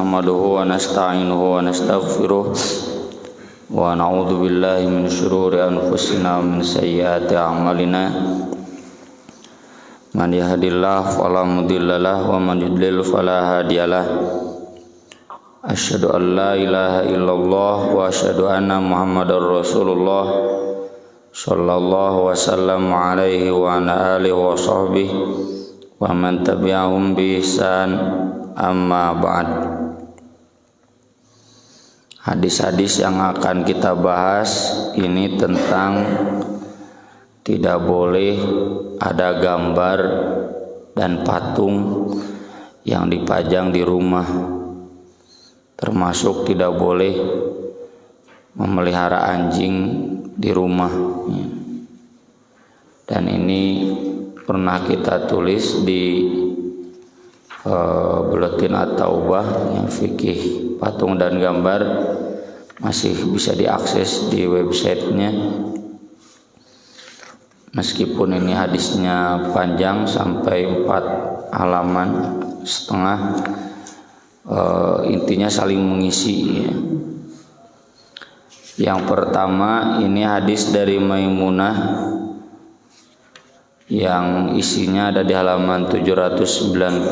nahmaduhu wa nasta'inuhu wa nastaghfiruh wa na'udzu billahi min syururi anfusina wa min sayyiati a'malina. Man yahdihillahu fala mudhillalah wa man yudlil fala hadiyalah. Asyhadu an la ilaha illallah wa asyhadu anna Muhammadar Rasulullah sallallahu wasallam alaihi wa ala alihi wa sahbihi wa man tabi'ahum bi ihsan, amma ba'd. Hadis-hadis yang akan kita bahas ini tentang tidak boleh ada gambar dan patung yang dipajang di rumah, termasuk tidak boleh memelihara anjing di rumah. Dan ini pernah kita tulis di Buletin At-Taubah yang fikih patung dan gambar, masih bisa diakses di websitenya. Meskipun ini hadisnya panjang sampai 4 halaman setengah, intinya saling mengisi. Yang pertama ini hadis dari Maimunah yang isinya ada di halaman 790,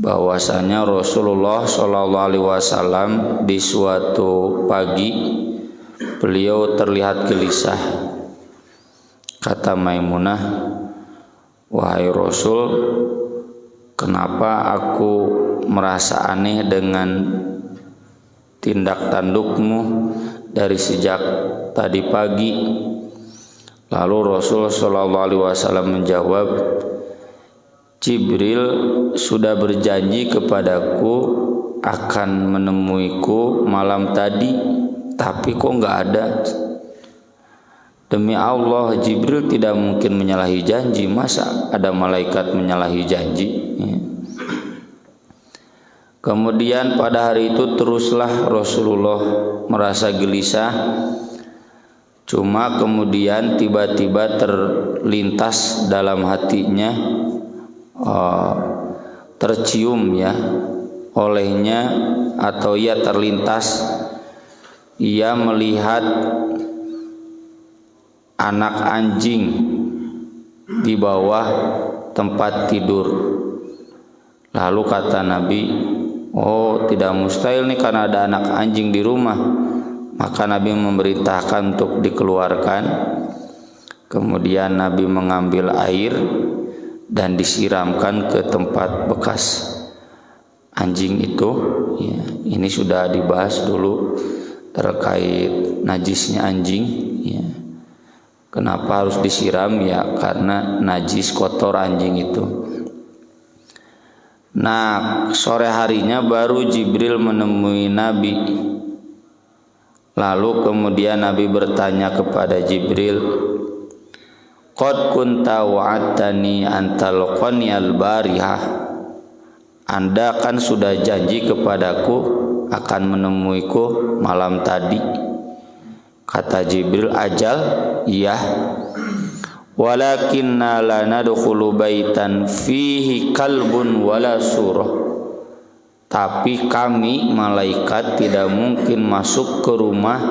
bahwasanya Rasulullah SAW di suatu pagi beliau terlihat gelisah. Kata Maimunah, "Wahai Rasul, kenapa aku merasa aneh dengan tindak tandukmu dari sejak tadi pagi?" Lalu Rasul SAW menjawab, "Jibril sudah berjanji kepadaku akan menemuiku malam tadi, tapi kok nggak ada. Demi Allah, Jibril tidak mungkin menyalahi janji. Masa ada malaikat menyalahi janji?" Kemudian pada hari itu teruslah Rasulullah merasa gelisah. Cuma kemudian tiba-tiba terlintas dalam hatinya, tercium olehnya, atau ia terlintas, ia melihat anak anjing di bawah tempat tidur. Lalu kata Nabi, "Oh, tidak mustahil nih karena ada anak anjing di rumah." Maka Nabi memerintahkan untuk dikeluarkan. Kemudian Nabi mengambil air dan disiramkan ke tempat bekas anjing itu. Ini sudah dibahas dulu terkait najisnya anjing. Kenapa harus disiram? Karena najis, kotor anjing itu. Nah, sore harinya baru Jibril menemui Nabi. Lalu kemudian Nabi bertanya kepada Jibril, "Qad kunta wa'adtani an talqani al-barihah." Anda kan sudah janji kepadaku akan menemuiku malam tadi. Kata Jibril, "Ajal, iya. Walakinna la nadkhulu baitan fihi kalbun wala surah." Tapi kami malaikat tidak mungkin masuk ke rumah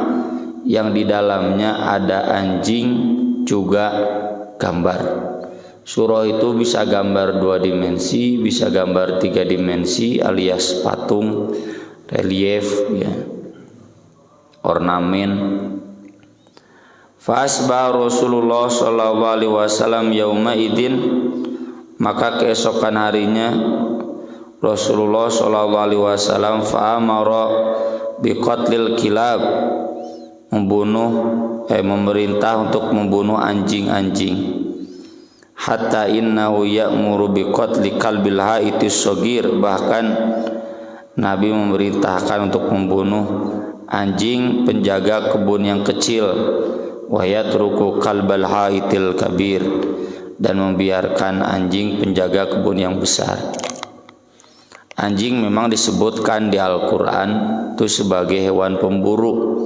yang di dalamnya ada anjing juga gambar. Surah itu bisa gambar 2 dimensi, bisa gambar 3 dimensi alias patung, relief, ornamen. Fasbah Rasulullah SAW yauma idin, maka keesokan harinya Rasulullah SAW fa'amara biqatlil kilab, memerintah untuk membunuh anjing-anjing. Hatta innahu ya'muru biqatli kalbil haitis shagir, bahkan Nabi memerintahkan untuk membunuh anjing penjaga kebun yang kecil. Wa yatruku kalbal haitil kabir, dan membiarkan anjing penjaga kebun yang besar. Anjing memang disebutkan di Al-Quran itu sebagai hewan pemburu.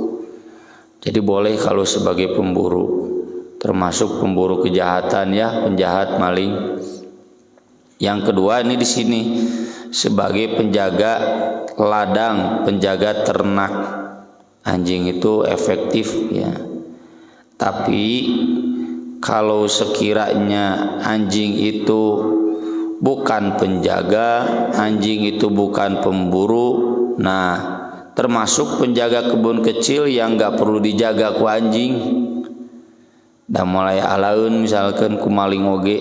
Jadi boleh kalau sebagai pemburu, termasuk pemburu kejahatan, penjahat, maling. Yang kedua ini di sini sebagai penjaga ladang, penjaga ternak. Anjing itu efektif ya. Tapi kalau sekiranya anjing itu bukan penjaga, anjing itu bukan pemburu, nah termasuk penjaga kebun kecil yang gak perlu dijaga ku anjing, dan mulai alaun misalkan ku maling oge,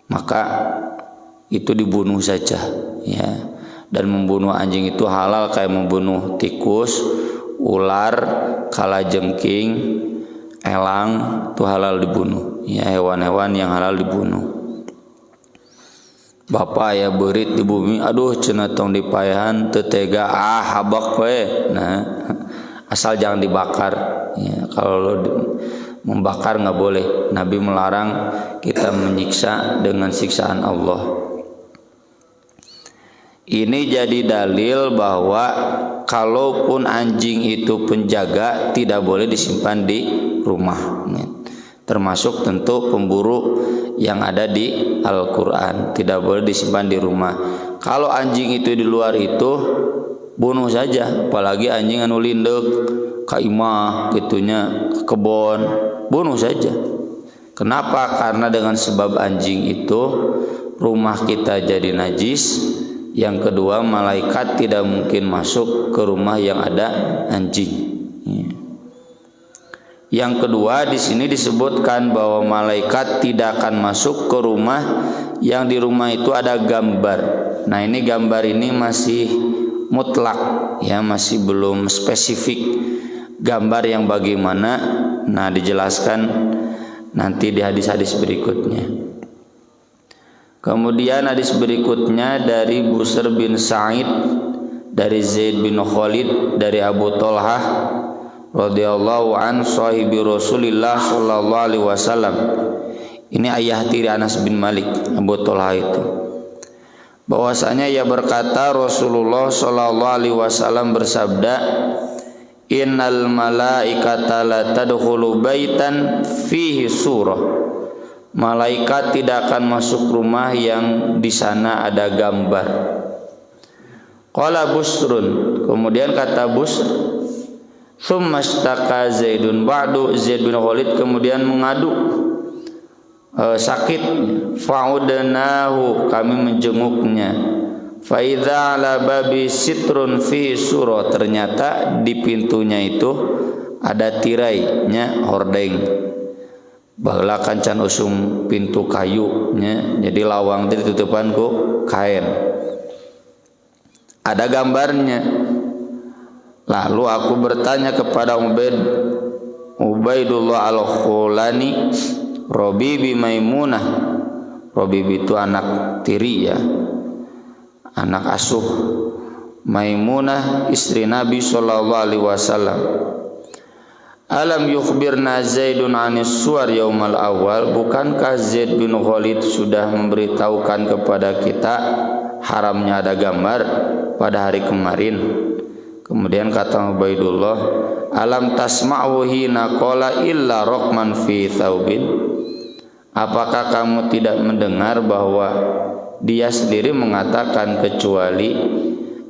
maka itu dibunuh saja ya. Dan membunuh anjing itu halal kayak membunuh tikus, ular, kalajengking, elang, itu halal dibunuh ya, hewan-hewan yang halal dibunuh. Bapak ya berit di bumi, aduh cenah tong dipayahan teu tega, habak we. Nah, asal jangan dibakar ya. Kalau membakar nggak boleh. Nabi melarang kita menyiksa dengan siksaan Allah. Ini jadi dalil bahwa kalaupun anjing itu penjaga tidak boleh disimpan di rumah. Termasuk tentu pemburu yang ada di Al-Quran, tidak boleh disimpan di rumah. Kalau anjing itu di luar itu bunuh saja, apalagi anjing anu lindek ka imah gitunya, ke kebon, bunuh saja. Kenapa? Karena dengan sebab anjing itu rumah kita jadi najis. Yang kedua, malaikat tidak mungkin masuk ke rumah yang ada anjing. Yang kedua, di sini disebutkan bahwa malaikat tidak akan masuk ke rumah yang di rumah itu ada gambar. Nah, ini gambar ini masih mutlak ya, masih belum spesifik gambar yang bagaimana. Nah, dijelaskan nanti di hadis-hadis berikutnya. Kemudian hadis berikutnya dari Busr bin Sa'id, dari Zaid bin Khalid, dari Abu Thalhah radhiyallahu an sahibi Rasulillah sallallahu alaihi wasallam. Ini ayah tiri Anas bin Malik, Abu Thalhah itu. Bahwasanya ia berkata, Rasulullah sallallahu alaihi wasallam bersabda, "Innal malaikata la tadkhulu baitan fihi surah." Malaikat tidak akan masuk rumah yang di sana ada gambar. Qala Busrun, kemudian kata Busr, "Tsumma ishtaka Zaidun ba'du." Zaid bin Khalid kemudian mengadu sakit. Fa'udnahu, kami menjenguknya. Fa idza ala babi sitrun fi surah, ternyata di pintunya itu ada tirainya, hordeng. Baheula kancan usum pintu kayu nya, jadi lawang teh ditutupan ku kain. Ada gambarnya. Lalu aku bertanya kepada Ubaidullah al-Khulani, Rabibi Maimunah. Rabibi itu anak tiri ya, anak asuh Maimunah istri Nabi sallallahu alaihi wasallam. Alam yukhbirna Zaidun anis suwar yaumal awal, bukankah Zaid bin Khalid sudah memberitahukan kepada kita haramnya ada gambar pada hari kemarin? Kemudian kata Ubaidullah, alam tasma'u hina qala illa raqman fi thawbin. Apakah kamu tidak mendengar bahwa dia sendiri mengatakan kecuali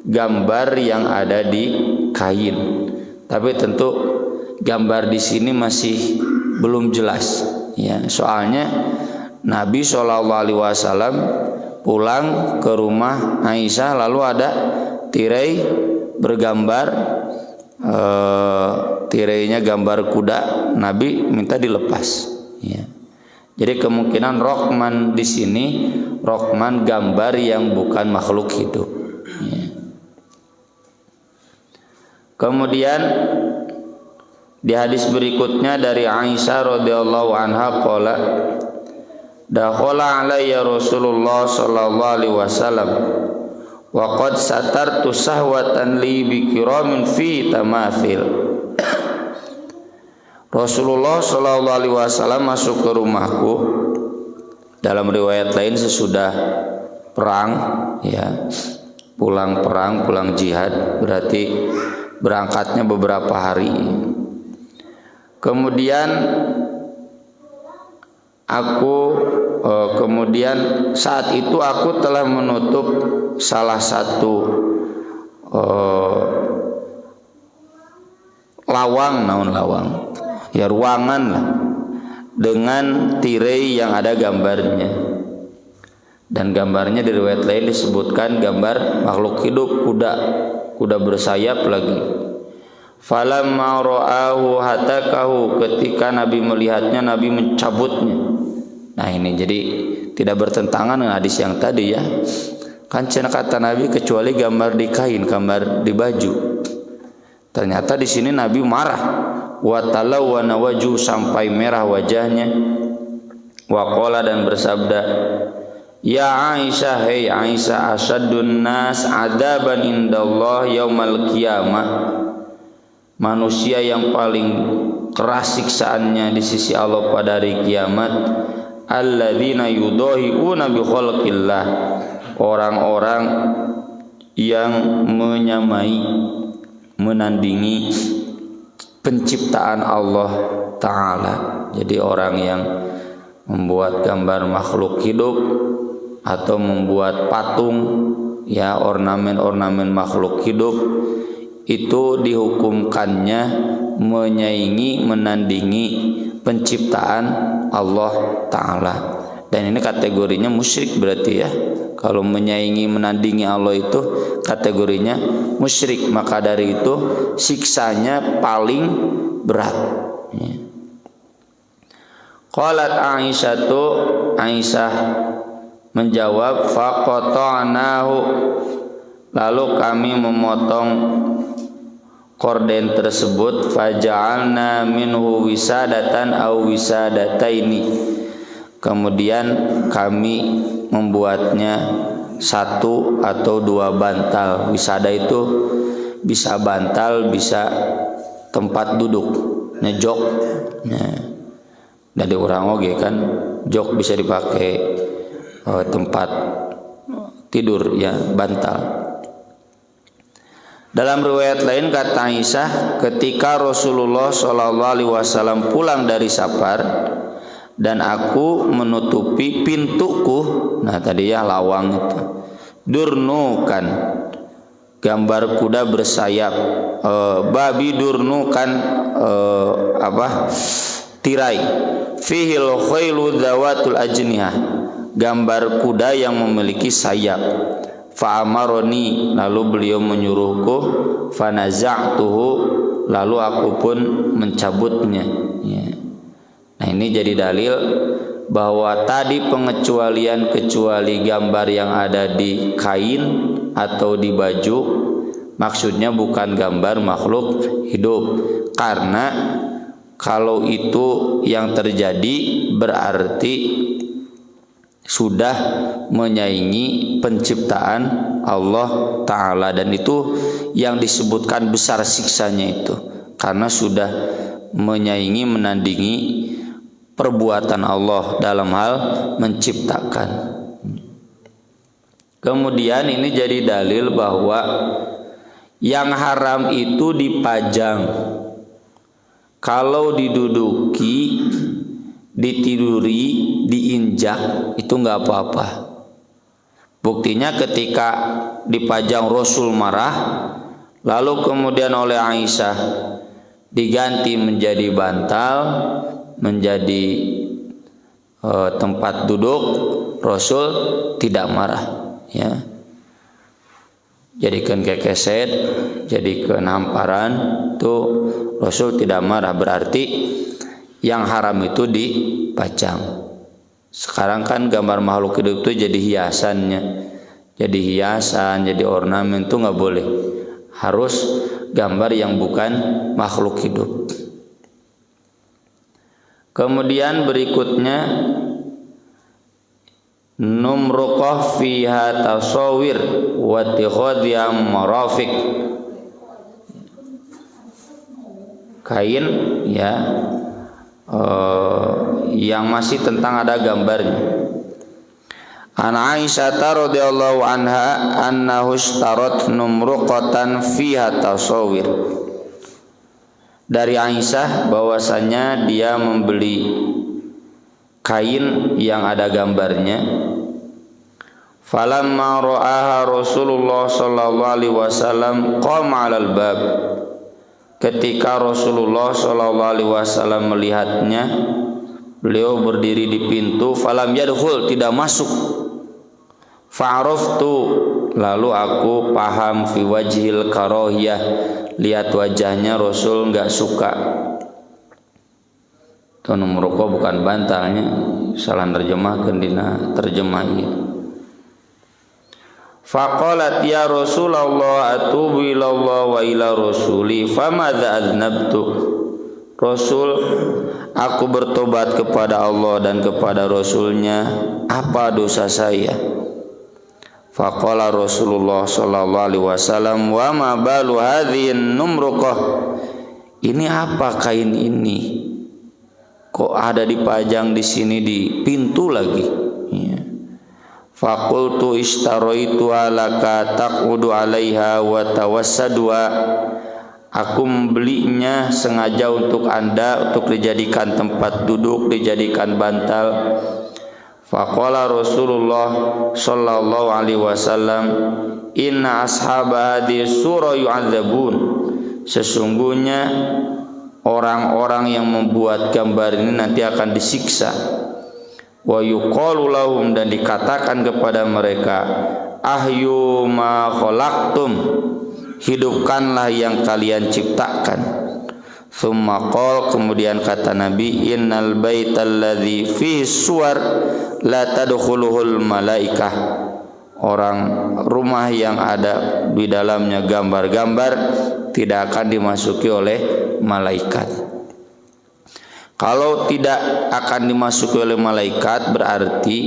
gambar yang ada di kain? Tapi tentu gambar di sini masih belum jelas ya, soalnya Nabi SAW pulang ke rumah Aisyah lalu ada tirai bergambar, tirainya gambar kuda, Nabi minta dilepas ya. Jadi kemungkinan rokman di sini rokman gambar yang bukan makhluk hidup ya. Kemudian di hadis berikutnya dari Aisyah radhiyallahu anha qala, dakhala alayya Rasulullah sallallahu alaihi wasallam wa qad satartu sahwatan li bi kiramin fi tamathil. Rasulullah sallallahu alaihi wasallam masuk ke rumahku, dalam riwayat lain sesudah perang ya, pulang perang, pulang jihad, berarti berangkatnya beberapa hari. Kemudian kemudian saat itu aku telah menutup salah satu lawang ya ruangan lah, dengan tirai yang ada gambarnya, dan gambarnya di riwayat lain disebutkan gambar makhluk hidup, kuda bersayap lagi. Falamma ra'ahu hatakahu, ketika Nabi melihatnya Nabi mencabutnya. Nah ini jadi tidak bertentangan dengan hadis yang tadi ya. Kan cenah kata Nabi kecuali gambar di kain, gambar di baju. Ternyata di sini Nabi marah, wa talawwana wajhu, sampai merah wajahnya. Wa qala, dan bersabda, ya Aisyah, hei Aisyah, asyadun nas adzaban indallah yaumal qiyamah, manusia yang paling keras siksaannya di sisi Allah pada hari kiamat, alladzina yudahiuna bi khalqillah, orang-orang yang menyamai, menandingi penciptaan Allah Ta'ala. Jadi orang yang membuat gambar makhluk hidup atau membuat patung ya, ornamen-ornamen makhluk hidup, itu dihukumkannya menyaingi, menandingi penciptaan Allah Ta'ala. Dan ini kategorinya musyrik berarti ya. Kalau menyaingi, menandingi Allah itu kategorinya musyrik, maka dari itu siksanya paling berat ya. Qalat Aisyah menjawab, faqata'nahu, lalu kami memotong korden tersebut, faja'alna minhu wisadatan aw wisadataini, kemudian kami membuatnya satu atau dua bantal. Wisada itu bisa bantal, bisa tempat duduk, jok. Nah, dari orang oge kan jok bisa dipakai tempat tidur ya, bantal. Dalam riwayat lain kata Aisyah, ketika Rasulullah SAW pulang dari safar dan aku menutupi pintuku, nah tadi ya lawang itu, durnukan, gambar kuda bersayap, babi durnukan, tirai, fihil khailu dzawatul ajnihah, gambar kuda yang memiliki sayap. Fa'amaroni, lalu beliau menyuruhku, fanaza'tuhu, lalu aku pun mencabutnya ya. Nah ini jadi dalil bahwa tadi pengecualian kecuali gambar yang ada di kain atau di baju, maksudnya bukan gambar makhluk hidup, karena kalau itu yang terjadi berarti sudah menyaingi penciptaan Allah Ta'ala, dan itu yang disebutkan besar siksanya itu karena sudah menyaingi, menandingi perbuatan Allah dalam hal menciptakan. Kemudian ini jadi dalil bahwa yang haram itu dipajang. Kalau diduduki, ditiduri, diinjak, itu nggak apa-apa. Buktinya ketika dipajang Rasul marah, lalu kemudian oleh Aisyah diganti menjadi bantal, menjadi tempat duduk, Rasul tidak marah ya. Jadikan kekeset, jadikan hamparan, tuh Rasul tidak marah, berarti yang haram itu dipajang. Sekarang kan gambar makhluk hidup itu jadi hiasannya, jadi hiasan, jadi ornamen, itu nggak boleh. Harus gambar yang bukan makhluk hidup. Kemudian berikutnya, numruqah fiha tasawir wa tikhadiyam marafiq, kain ya, yang masih tentang ada gambarnya. An Aisyah radhiyallahu anha annahu ishtarat numruqatan fiha tasawir. Dari Aisyah bahwasanya dia membeli kain yang ada gambarnya. Falamma ra'aha Rasulullah sallallahu alaihi wasallam qama 'alal bab. Ketika Rasulullah sallallahu alaihi wasallam melihatnya, beliau berdiri di pintu. Falam yadkhul, tidak masuk. Fa'araftu, lalu aku paham fi wajhil karahiyah, lihat wajahnya Rasul enggak suka. Itu merokok bukan bantalnya, salah nerjemahkeun dina terjemah ieu. Faqalat ya Rasulullah atubu ilallah wa ila rasuli famadza aznabtu. Rasul, aku bertobat kepada Allah dan kepada Rasulnya, apa dosa saya? Faqala Rasulullah sallallahu alaihi wasallam wa ma balu hadhihi numruqah. Ini apa kain ini? Kok ada dipajang di sini di pintu lagi? Ya. Faqultu ishtaraitu alaka taqudu 'alaiha wa tawassadwa. Aku membelinya sengaja untuk Anda, untuk dijadikan tempat duduk, dijadikan bantal. Faqala Rasulullah sallallahu alaihi wasallam, inna ashaba hadhihi surah yu'adzabun. Sesungguhnya orang-orang yang membuat gambar ini nanti akan disiksa. Wa yuqalu lahum, dan dikatakan kepada mereka, ahyu ma khalaqtum, hidupkanlah yang kalian ciptakan. Tsumma qala, kemudian kata Nabi, innal baital ladzi fihi suwar la tadkhuluhul malaikah. Orang rumah yang ada di dalamnya gambar-gambar tidak akan dimasuki oleh malaikat. Kalau tidak akan dimasuki oleh malaikat, berarti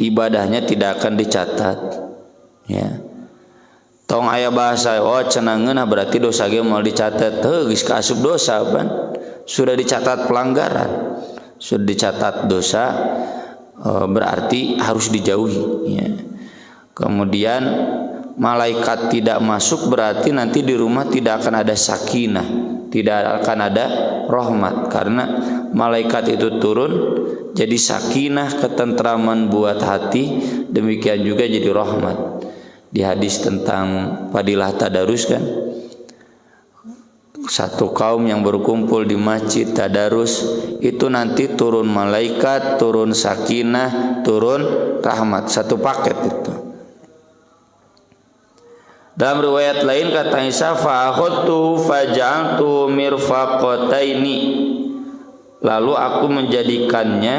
ibadahnya tidak akan dicatat. Ya. Tong aya bahasa, oh cenangeun berarti dosa ge moal dicatat. Heuh, geus kaasup dosa pan. Sudah dicatat pelanggaran. Sudah dicatat dosa, berarti harus dijauhi, ya. Kemudian malaikat tidak masuk, berarti nanti di rumah tidak akan ada sakinah, tidak akan ada rahmat, karena malaikat itu turun jadi sakinah, ketentraman buat hati, demikian juga jadi rahmat. Di hadis tentang fadilah tadarus kan, satu kaum yang berkumpul di masjid tadarus itu nanti turun malaikat, turun sakinah, turun rahmat, satu paket itu. Dalam riwayat lain kata Isa, fa'akhadtu faja'altu mirfaqataini, lalu aku menjadikannya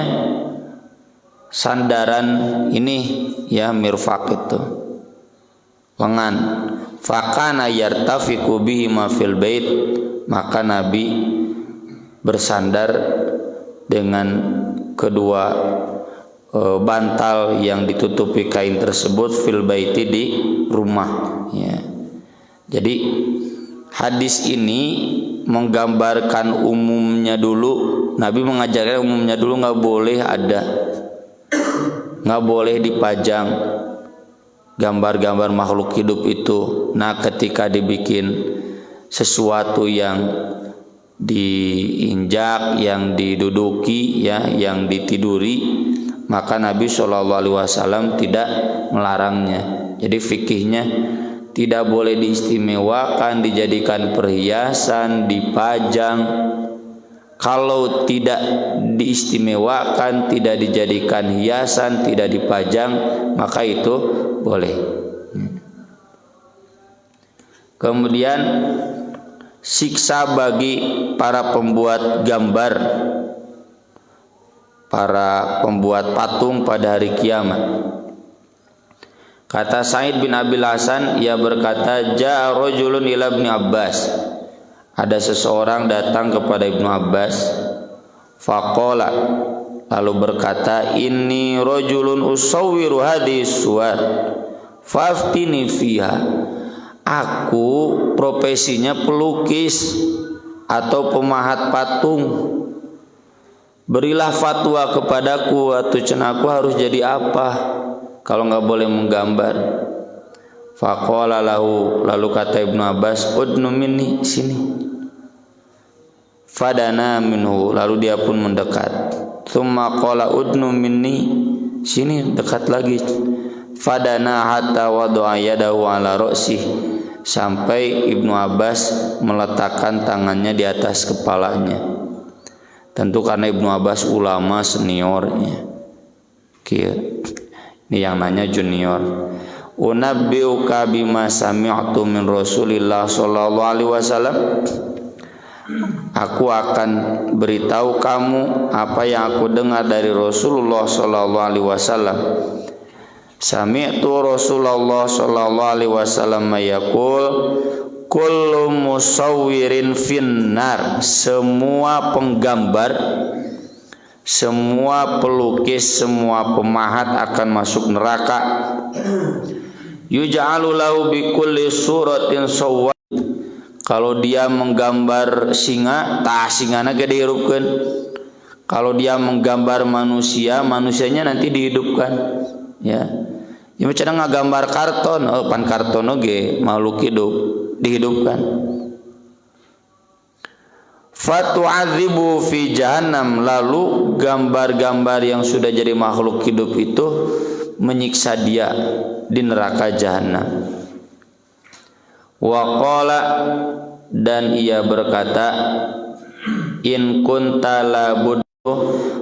sandaran ini, ya, mirfaq itu lengan. Fakana yartafiqu bihi ma fil bait, maka Nabi bersandar dengan kedua bantal yang ditutupi kain tersebut fil baiti, di rumah, ya. Jadi hadis ini menggambarkan umumnya dulu. Nabi mengajarkan umumnya dulu nggak boleh ada, nggak boleh dipajang gambar-gambar makhluk hidup itu. Nah, ketika dibikin sesuatu yang diinjak, yang diduduki, ya, yang ditiduri, maka Nabi SAW tidak melarangnya. Jadi fikihnya tidak boleh diistimewakan, dijadikan perhiasan, dipajang. Kalau tidak diistimewakan, tidak dijadikan hiasan, tidak dipajang, maka itu boleh. Kemudian siksa bagi para pembuat gambar, para pembuat patung pada hari kiamat. Kata Sa'id bin Abil Hasan, ia berkata, ja'a rajulun ila Ibnu Abbas, ada seseorang datang kepada Ibnu Abbas. Faqala, lalu berkata, inni rajulun usawwiru hadhihi suwar faftini fiha. Aku profesinya pelukis atau pemahat patung, berilah fatwa kepadaku, atau cenaku harus jadi apa kalau nggak boleh menggambar. Faqala lahu, lalu kata Ibnu Abbas, udnu minni, sini. Fadana minhu, lalu dia pun mendekat. Tsumma qala udnu minni, sini, dekat lagi. fadana hatta wada'a yadahu ala ra'sih, sampai Ibnu Abbas meletakkan tangannya di atas kepalanya. Tentu karena Ibnu Abbas ulama seniornya. Ini yang nanya junior. Unabbiuka bima sami'tu min Rasulillah sallallahu alaihi wasallam. Aku akan beritahu kamu apa yang aku dengar dari Rasulullah sallallahu alaihi wasallam. Sami'tu Rasulullah sallallahu alaihi wasallam yaqul kullu musawwirin finnar, semua penggambar, semua pelukis, semua pemahat akan masuk neraka. Yuj'alu lahu bi kulli suratin sawwa, kalau dia menggambar singa, tah singana ge dihirupkeun. Kalau dia menggambar manusia, manusianya nanti dihidupkan. Ya. Ya macam ngagambar karton, pan karton oge makhluk hidup dihidupkan. Fatu'adzibu fi jahannam, lalu gambar-gambar yang sudah jadi makhluk hidup itu menyiksa dia di neraka jahanam. Wa qala, dan ia berkata, in kunta la buddu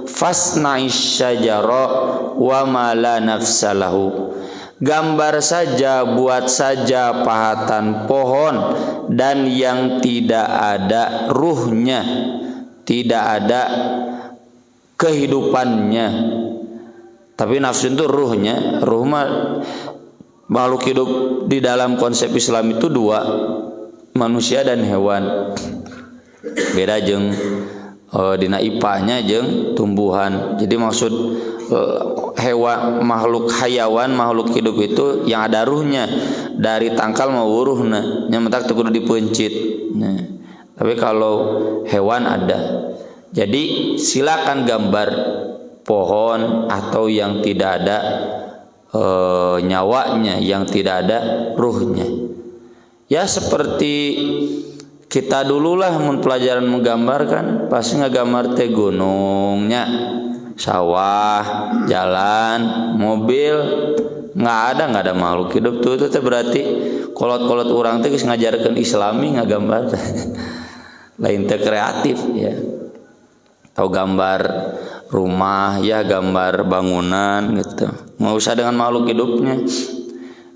fasna'ish syajara wa ma la nafsalahu, gambar saja, buat saja pahatan pohon dan yang tidak ada ruhnya, tidak ada kehidupannya. Tapi nafsu itu ruhnya. Ruh mah makhluk hidup di dalam konsep Islam itu dua, manusia dan hewan. Beda jeung dina IPA-nya jeung tumbuhan. Jadi maksud hewan, makhluk hayawan, makhluk hidup itu yang ada ruhnya, dari tangkal mau ruhna nya mentak teu kudu dipencit. Nah, tapi kalau hewan ada. Jadi silakan gambar pohon atau yang tidak ada nyawanya, yang tidak ada ruhnya. Ya seperti kita dululah mun pelajaran menggambarkan, pasti ngagambar teh gunungnya, sawah, jalan, mobil, nggak ada makhluk hidup tuh. Itu berarti kolot-kolot orang teh geus ngajarkeun Islami ngagambar. Lain teh kreatif ya. Atau gambar rumah ya, gambar bangunan gitu. Nggak usah dengan makhluk hidupnya,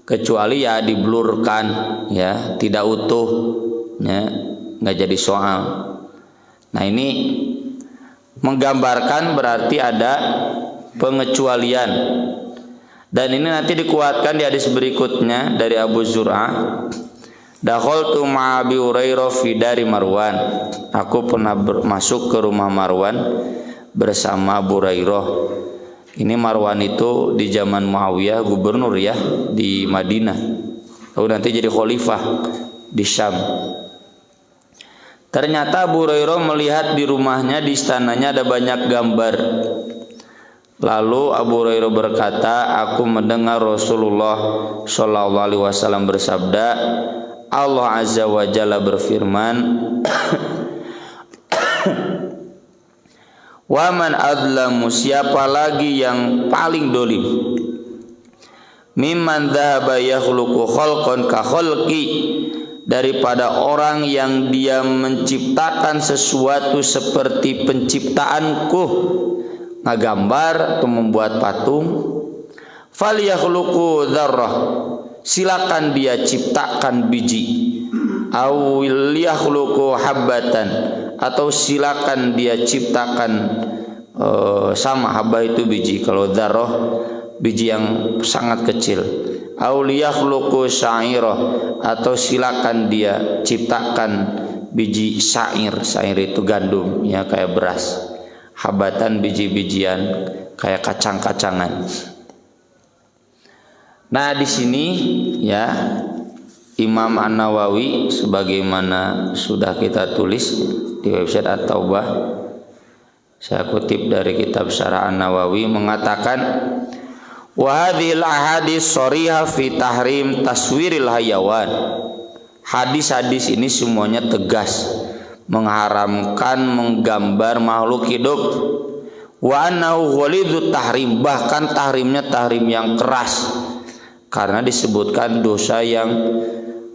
kecuali ya diblurkan ya, tidak utuh ya, nggak jadi soal. Nah ini menggambarkan berarti ada pengecualian, dan ini nanti dikuatkan di hadis berikutnya dari Abu Zur'ah. Dakhaltu ma'a Abi Hurairah fi dari Marwan, aku pernah masuk ke rumah Marwan bersama Abu Hurairah. Ini Marwan itu di zaman Muawiyah gubernur ya di Madinah, lalu nanti jadi khalifah di Syam. Ternyata Abu Hurairah melihat di rumahnya, di istananya ada banyak gambar. Lalu Abu Hurairah berkata, aku mendengar Rasulullah sallallahu alaihi wasallam bersabda, Allah Azza wa Jalla berfirman, wa man adlamu, siapa lagi yang paling dolim, mimman dhahaba yakhluqu khalqan ka khalqi, daripada orang yang dia menciptakan sesuatu seperti penciptaanku, ngagambar atau membuat patung. Falyakhluqu dzarrah, silakan dia ciptakan biji. Awil yakhluqu habbatan, atau silakan dia ciptakan sama habba itu biji, kalau dzarrah biji yang sangat kecil. Auliyahluku syairah, atau silakan dia ciptakan biji syair. Syair itu gandum ya, kayak beras. Habatan biji-bijian kayak kacang-kacangan. Nah di sini ya Imam An-Nawawi, sebagaimana sudah kita tulis di website At-Taubah, saya kutip dari kitab Syarah An-Nawawi, mengatakan wa hadhil ahadits shariha fi tahrim taswiril hayawan. Hadis-hadis ini semuanya tegas mengharamkan menggambar makhluk hidup. Wa annahu ghalidut tahrim, bahkan tahrimnya tahrim yang keras. karena disebutkan dosa yang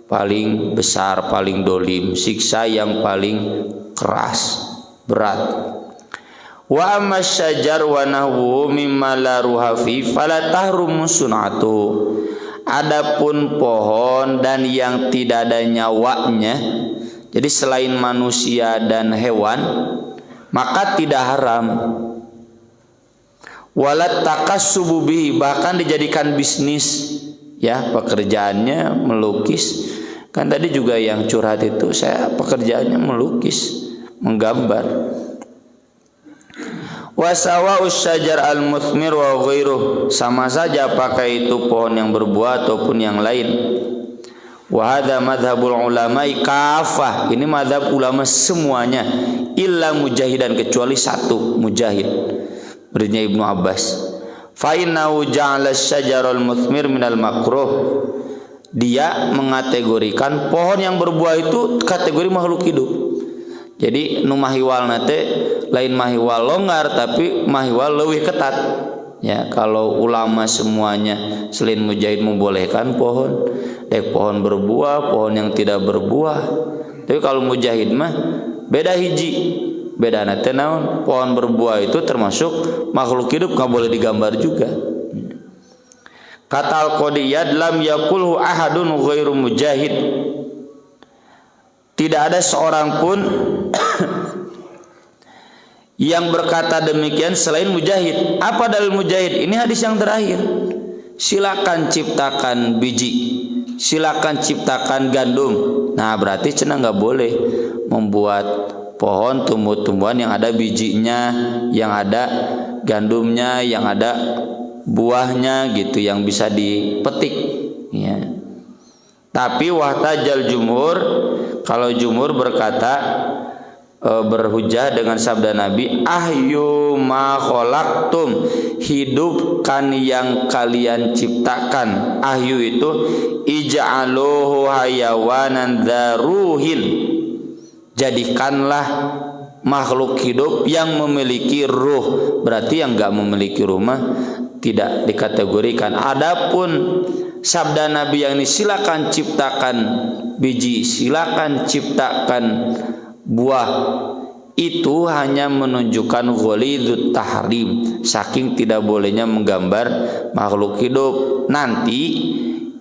paling besar, paling dolim, siksa yang paling keras, berat. Wa amma syajar wa nahwu mimma la ruha fi fala tahrumu sun'atu. Adapun pohon dan yang tidak ada nyawanya, jadi selain manusia dan hewan, maka tidak haram. Walat takassubu bihi, bahkan dijadikan bisnis, ya, pekerjaannya melukis. Kan tadi juga yang curhat itu, saya pekerjaannya melukis, menggambar. Wasawa'us syajar al-muthmir wa ghairuh, sama saja pakai itu pohon yang berbuah ataupun yang lain. Wa hadza madhhabul ulama'i kafah, ini madhab ulama semuanya, illa mujahidan, kecuali satu, Mujahid, muridnya Ibnu Abbas. Fa innahu ja'ala asy-syajaral muthmir minal makruh, dia mengategorikan pohon yang berbuah itu kategori makhluk hidup. Jadi nu mahiwal nate lain mahiwal longgar, tapi mahiwal leuwih ketat. Ya, kalau ulama semuanya selain Mujahid membolehkan pohon, dek pohon berbuah, pohon yang tidak berbuah. Tapi kalau Mujahid mah beda hiji. Beda nate naon, pohon berbuah itu termasuk makhluk hidup, nggak boleh digambar juga. Kata Al-Qadiyad, lam yakulhu ahadun ghairu Mujahid, tidak ada seorang pun yang berkata demikian selain Mujahid. Apa dalil Mujahid? Ini hadis yang terakhir. Silakan ciptakan biji, silakan ciptakan gandum. Nah, berarti cenah nggak boleh membuat pohon tumbuh-tumbuhan yang ada bijinya, yang ada gandumnya, yang ada buahnya gitu, yang bisa dipetik, ya. Tapi wahtajal jumhur, kalau jumhur berkata, berhujah dengan sabda Nabi, ahyu ma khalaqtum, hidupkan yang kalian ciptakan. Ahyu itu ij'aluhu hayawanan dzaruhin, jadikanlah makhluk hidup yang memiliki ruh. Berarti yang enggak memiliki ruh mah tidak dikategorikan. Adapun sabda Nabi yang ini, silakan ciptakan biji, silakan ciptakan buah, itu hanya menunjukkan ghalidut tahrim, saking tidak bolehnya menggambar makhluk hidup. Nanti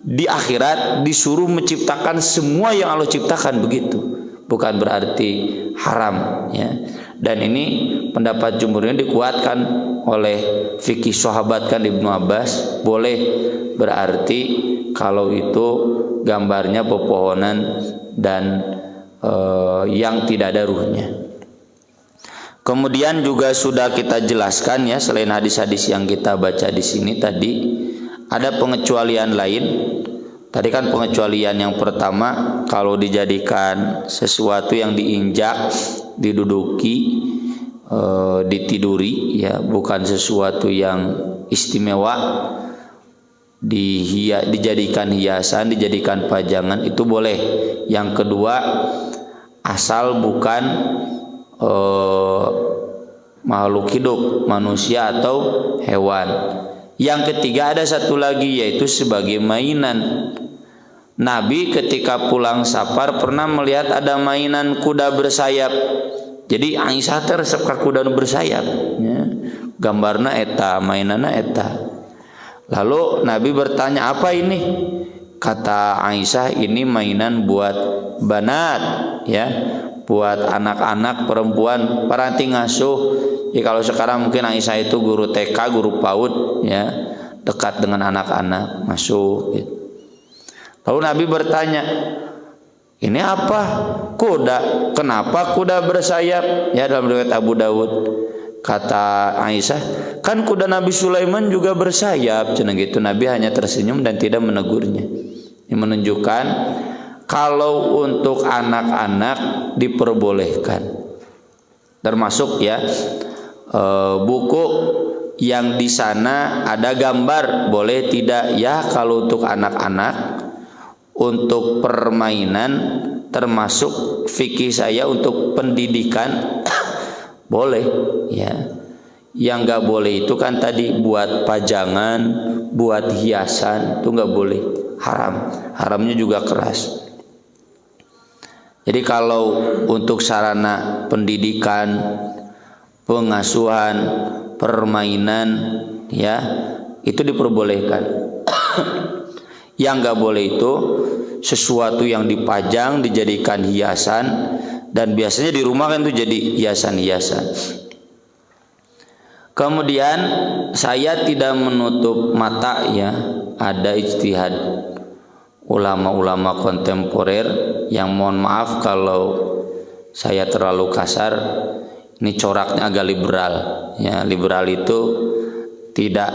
di akhirat disuruh menciptakan semua yang Allah ciptakan, begitu, bukan berarti haram, ya. Dan ini pendapat jumhurnya dikuatkan oleh fikih sahabat kan Ibnu Abbas, boleh berarti kalau itu gambarnya pepohonan dan yang tidak ada ruhnya. Kemudian juga sudah kita jelaskan, ya, selain hadis-hadis yang kita baca di sini tadi, ada pengecualian lain. Tadi kan pengecualian yang pertama, kalau dijadikan sesuatu yang diinjak, diduduki, ditiduri, ya, bukan sesuatu yang istimewa, dijadikan hiasan, dijadikan pajangan, itu boleh. Yang kedua, asal bukan makhluk hidup, manusia atau hewan. Yang ketiga ada satu lagi, yaitu sebagai mainan. Nabi ketika pulang safar pernah melihat ada mainan kuda bersayap. Jadi Aisyah resep ka kuda bersayap, ya. Gambarna eta, mainanna eta. Lalu Nabi bertanya, apa ini? Kata Aisyah, ini mainan buat banat, ya, buat anak-anak perempuan paranti ngasuh. Ya, kalau sekarang mungkin Aisyah itu guru TK, guru PAUD, ya, dekat dengan anak-anak, masuk, gitu. Lalu Nabi bertanya, ini apa? Kuda. Kenapa kuda bersayap? Ya, dalam riwayat Abu Dawud. Kata Aisyah, kan kuda Nabi Sulaiman juga bersayap. Cenah gitu. Nabi hanya tersenyum dan tidak menegurnya. Ini menunjukkan kalau untuk anak-anak diperbolehkan. Termasuk, ya, buku yang di sana ada gambar, boleh tidak? Ya, kalau untuk anak-anak, untuk permainan, termasuk fikih saya untuk pendidikan boleh, ya. Yang nggak boleh itu kan tadi buat pajangan, buat hiasan, itu nggak boleh, haram. Haramnya juga keras. Jadi kalau untuk sarana pendidikan, pengasuhan, permainan, ya itu diperbolehkan. Yang nggak boleh itu sesuatu yang dipajang dijadikan hiasan, dan biasanya di rumah kan itu jadi hiasan-hiasan. Kemudian saya tidak menutup mata, ya ada ijtihad ulama-ulama kontemporer yang mohon maaf kalau saya terlalu kasar, ini coraknya agak liberal. Ya, liberal itu tidak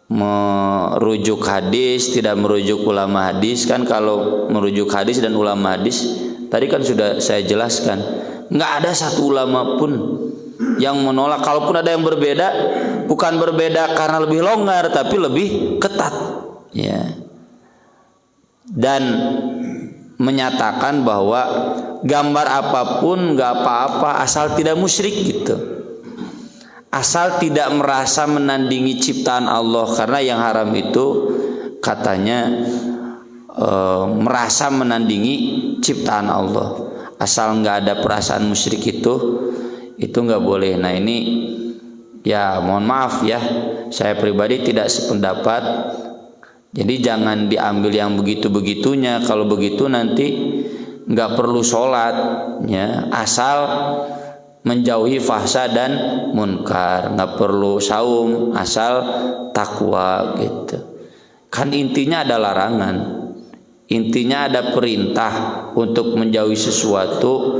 merujuk hadis, tidak merujuk ulama hadis. Kan kalau merujuk hadis dan ulama hadis tadi kan sudah saya jelaskan, nggak ada satu ulama pun yang menolak. Kalaupun ada yang berbeda, bukan berbeda karena lebih longgar, tapi lebih ketat, ya. Dan menyatakan bahwa gambar apapun nggak apa-apa asal tidak musyrik gitu, asal tidak merasa menandingi ciptaan Allah. Karena yang haram itu katanya merasa menandingi ciptaan Allah. Asal nggak ada perasaan musyrik itu nggak boleh. Nah ini ya mohon maaf ya, saya pribadi tidak sependapat. Jadi jangan diambil yang begitu-begitunya. Kalau begitu nanti nggak perlu sholat, ya asal menjauhi fahsya dan munkar. Nggak perlu saum asal takwa gitu. Kan intinya ada larangan, intinya ada perintah untuk menjauhi sesuatu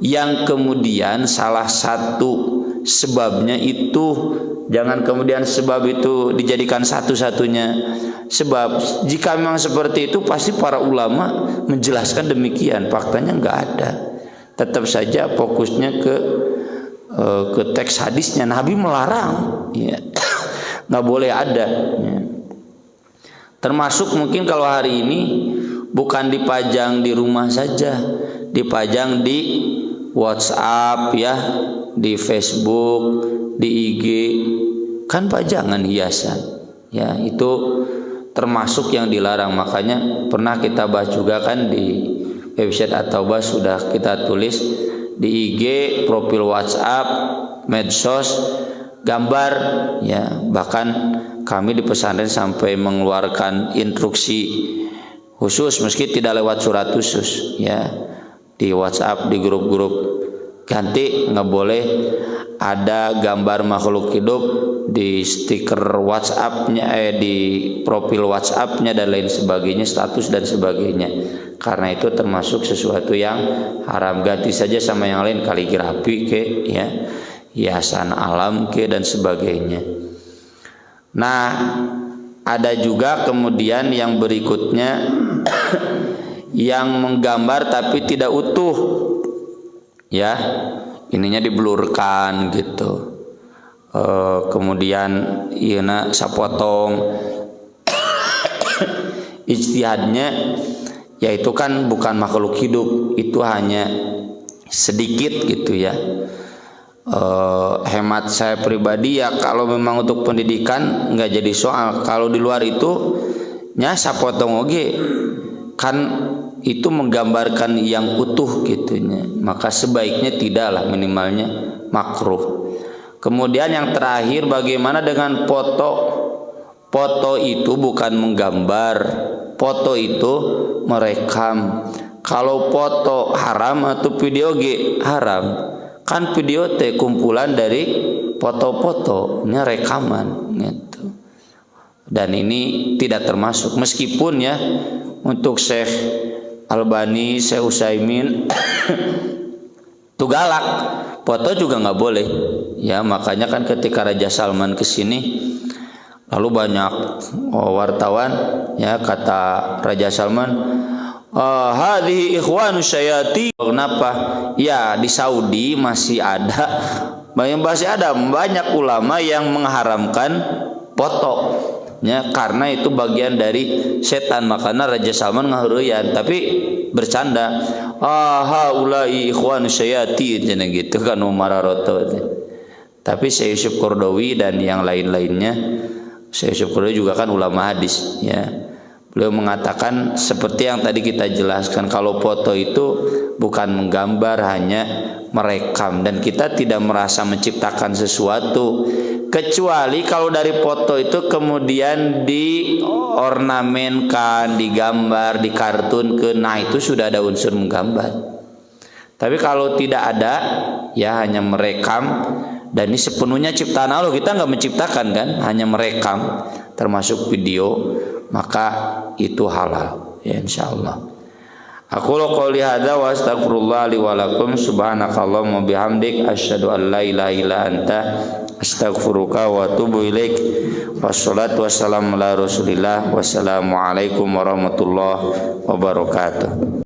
yang kemudian salah satu sebabnya itu, jangan kemudian sebab itu dijadikan satu-satunya sebab. Jika memang seperti itu pasti para ulama menjelaskan demikian. Faktanya nggak ada. Tetap saja fokusnya ke teks hadisnya. Nabi melarang, ya. Nggak boleh ada, ya. Termasuk mungkin kalau hari ini bukan dipajang di rumah saja, dipajang di WhatsApp, ya, di Facebook, di IG, kan pajangan hiasan, ya itu termasuk yang dilarang. Makanya pernah kita bahas juga kan di website At-Taubah, sudah kita tulis di IG, profil WhatsApp, medsos, gambar, ya. Bahkan kami di pesantren sampai mengeluarkan instruksi khusus, meski tidak lewat surat khusus, ya, di WhatsApp, di grup-grup, ganti nggak boleh ada gambar makhluk hidup di stiker WhatsApp-nya, di profil WhatsApp-nya dan lain sebagainya, status dan sebagainya. Karena itu termasuk sesuatu yang haram. Ganti saja sama yang lain, kaligrafi ke, ya, hiasan alam ke dan sebagainya. Nah, ada juga kemudian yang berikutnya yang menggambar tapi tidak utuh, ya, ininya diblurkan gitu. Kemudian ieu sapotong. Ijtihadnya yaitu kan bukan makhluk hidup, itu hanya sedikit gitu, ya. Hemat saya pribadi ya, kalau memang untuk pendidikan nggak jadi soal. Kalau di luar itu nya sapotong oge kan itu menggambarkan yang utuh gitunya, maka sebaiknya tidaklah, minimalnya makruh. Kemudian yang terakhir, bagaimana dengan foto? Foto itu bukan menggambar, foto itu merekam. Kalau foto haram atau video ge haram. Kan video teh kumpulan dari foto-fotonya, rekaman gitu. Dan ini tidak termasuk, meskipun ya untuk Syekh Albani, Syekh Utsaimin itu galak, foto juga nggak boleh, ya. Makanya kan ketika Raja Salman kesini, lalu banyak wartawan, ya, kata Raja Salman, hadhihi ikhwanu syayati. Kenapa? Ya di Saudi masih ada banyak ulama yang mengharamkan foto, ya, karena itu bagian dari setan. Makanya Raja Salman ngaheureyan tapi bercanda, haulai ikhwanu syayati, jangan gitu kan, Umar Roto. Tapi Syekh Yusuf Qaradawi dan yang lain-lainnya, Syekh Yusuf Qaradawi juga kan ulama hadis ya. Beliau mengatakan seperti yang tadi kita jelaskan, kalau foto itu bukan menggambar, hanya merekam, dan kita tidak merasa menciptakan sesuatu, kecuali kalau dari foto itu kemudian diornamenkan, digambar, dikartunkan, nah itu sudah ada unsur menggambar. Tapi kalau tidak ada, ya hanya merekam, dan ini sepenuhnya ciptaan Allah, kita nggak menciptakan kan, hanya merekam, termasuk video, maka itu halal ya insyaallah. Aku qouli hadza wa astaghfirullah li wa lakum subhanakallahumma bihamdik asyhadu an la ilaha illa anta astaghfiruka wa atubu ilaik. Wassalatu wassalamu ala Rasulillah. Wassalamu alaikum warahmatullahi wabarakatuh.